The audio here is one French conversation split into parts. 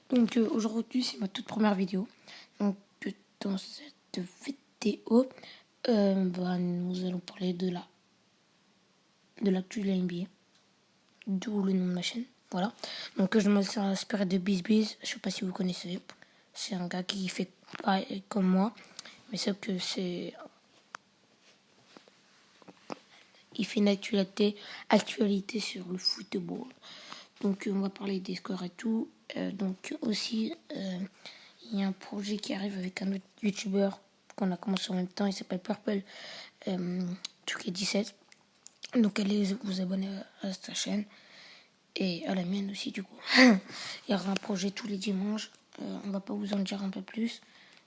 Donc aujourd'hui c'est ma toute première vidéo. Donc dans cette vidéo, nous allons parler de l'actu de la NBA, d'où le nom de ma chaîne. Voilà. Donc je me suis inspiré de BizBiz. Je sais pas si vous connaissez. C'est un gars qui fait pareil comme moi, mais sauf que il fait une actualité sur le football. Donc on va parler des scores et tout. Donc aussi il y a un projet qui arrive avec un autre youtubeur qu'on a commencé en même temps. Il s'appelle Purple 2K17. Donc allez vous abonner à sa chaîne et à la mienne aussi du coup. Il y aura un projet tous les dimanches. On va pas vous en dire un peu plus.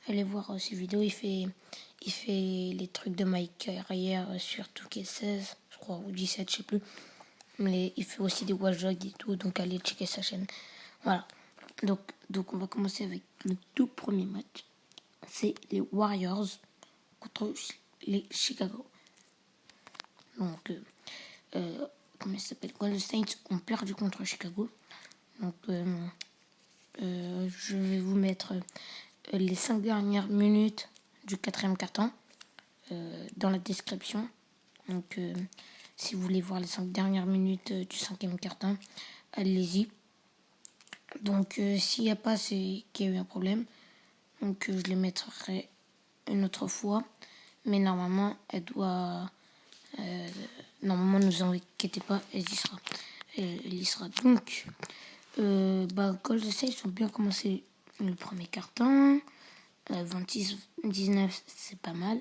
Allez voir ses vidéos. Il fait les trucs de ma carrière sur 2K16, je crois, ou 17, je sais plus. Mais il fait aussi des watchdogs et tout, donc allez checker sa chaîne. Voilà. Donc on va commencer avec le tout premier match. C'est les Warriors contre les Chicago. Donc, comment ça s'appelle? Golden State ont perdu contre Chicago. Donc, je vais vous mettre les 5 dernières minutes du 4e quart-temps dans la description. Donc, si vous voulez voir les 5 dernières minutes du 5e quart-temps, allez-y. Donc, s'il n'y a pas, c'est qu'il y a eu un problème. Donc, je les mettrai une autre fois. Mais normalement, normalement, ne vous inquiétez pas, elle y sera. Donc, Golden State ont bien commencé le premier quart-temps. 26-19, c'est pas mal.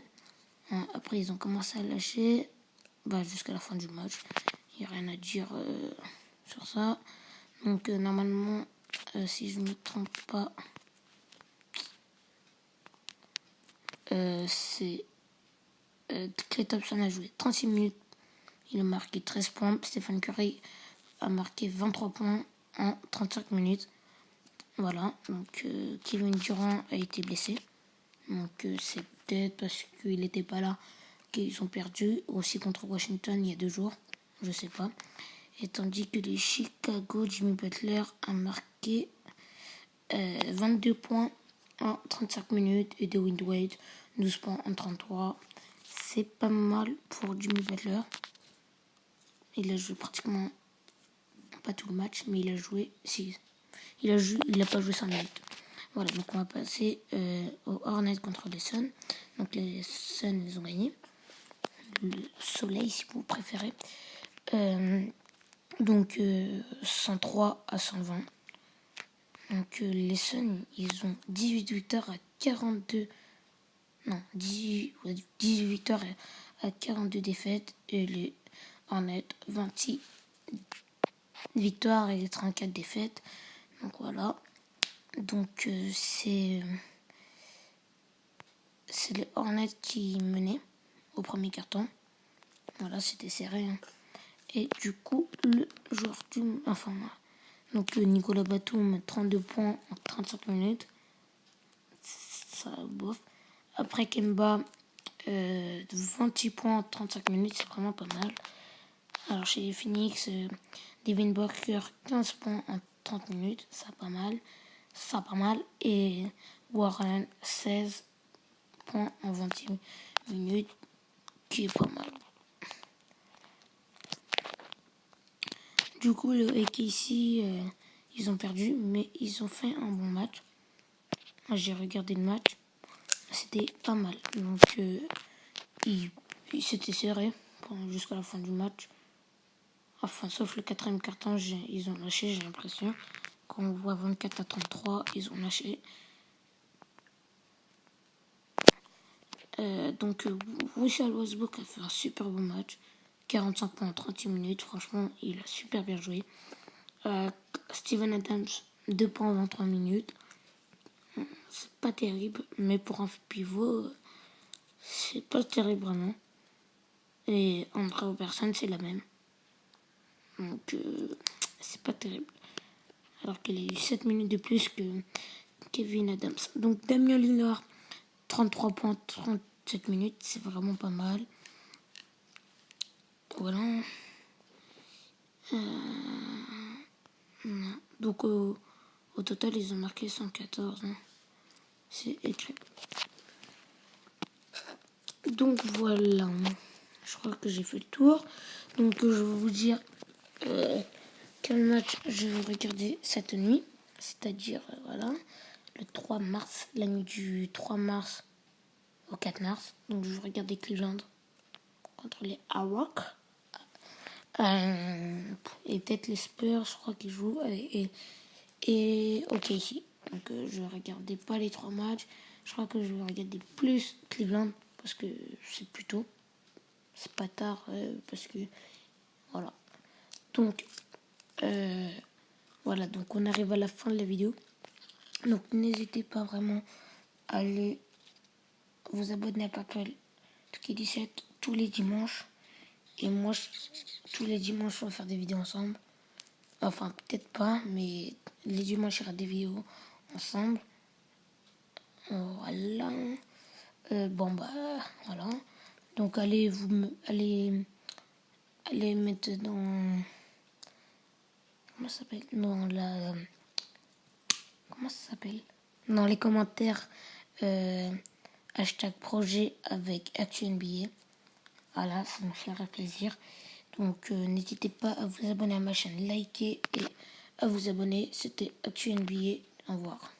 Après, ils ont commencé à lâcher jusqu'à la fin du match. Il n'y a rien à dire sur ça. Donc, normalement, si je ne me trompe pas, c'est Klay Thompson a joué 36 minutes. Il a marqué 13 points. Stephen Curry a marqué 23 points en 35 minutes. Voilà. Donc, Kevin Durant a été blessé. Donc, c'est peut-être parce qu'il n'était pas là qu'ils ont perdu. Aussi contre Washington il y a 2 jours. Je sais pas. Et tandis que les Chicago, Jimmy Butler a marqué 22 points en 35 minutes et Dwayne Wade 12 points en 33. C'est pas mal pour Jimmy Butler. Il a joué pratiquement pas tout le match, mais il a joué 6. Il a pas joué 5 minutes. Voilà, donc on va passer aux Hornets contre les Suns. Donc les Suns, ils ont gagné. Le soleil, si vous préférez. Donc 103 à 120. Donc les Suns, ils ont 18 victoires à 42. Non, 18 victoires à 42 défaites. Et les Hornets, 26 victoires et 34 défaites. Donc voilà. Donc c'est les Hornets qui menaient au premier carton. Voilà, c'était serré. Hein. Et du coup, le joueur donc Nicolas Batum, 32 points en 35 minutes. Ça, bof. Après Kemba, 28 points en 35 minutes, c'est vraiment pas mal. Alors chez les Phoenix, Devin Booker, 15 points en 30 minutes, ça pas mal. Et Warren, 16 points en 28 minutes, qui est pas mal. Du coup, le AKC, ils ont perdu, mais ils ont fait un bon match. J'ai regardé le match, c'était pas mal. Donc, c'était serré jusqu'à la fin du match. Enfin, sauf le 4e quart-temps, ils ont lâché, j'ai l'impression. Quand on voit 24 à 33, ils ont lâché. Donc, Russell Westbrook a fait un super bon match. 45 points en 38 minutes. Franchement, il a super bien joué. Steven Adams, 2 points en 23 minutes. C'est pas terrible, mais pour un pivot, c'est pas terrible vraiment. Et André Robertson, c'est la même. Donc, c'est pas terrible. Alors qu'il a eu 7 minutes de plus que Kevin Adams. Donc, Damien Lillard, 33 points, 37 minutes, c'est vraiment pas mal. Voilà. Donc au total, ils ont marqué 114. Hein. C'est écrit. Donc voilà. Je crois que j'ai fait le tour. Donc je vais vous dire quel match je vais regarder cette nuit. C'est-à-dire, voilà, le 3 mars, la nuit du 3 mars au 4 mars. Donc je vais regarder Cleveland contre les Hawks. Et peut-être les Spurs, je crois qu'ils jouent. Et ok, ici. Donc je vais regarder pas les 3 matchs. Je crois que je vais regarder plus Cleveland parce que c'est plus tôt. C'est pas tard parce que voilà. Donc voilà, donc on arrive à la fin de la vidéo. Donc n'hésitez pas vraiment à aller vous abonner à Papel qui 17 tous les dimanches. Et moi, tous les dimanches, on va faire des vidéos ensemble. Enfin, peut-être pas, mais les dimanches, il y aura des vidéos ensemble. Voilà. Bon, bah, voilà. Donc, allez mettre dans... Comment ça s'appelle? Dans la... Comment ça s'appelle? Dans les commentaires, hashtag projet avec Actu NBA. Voilà, ça me ferait plaisir. Donc, n'hésitez pas à vous abonner à ma chaîne, liker et à vous abonner. C'était Actu NBA. Au revoir.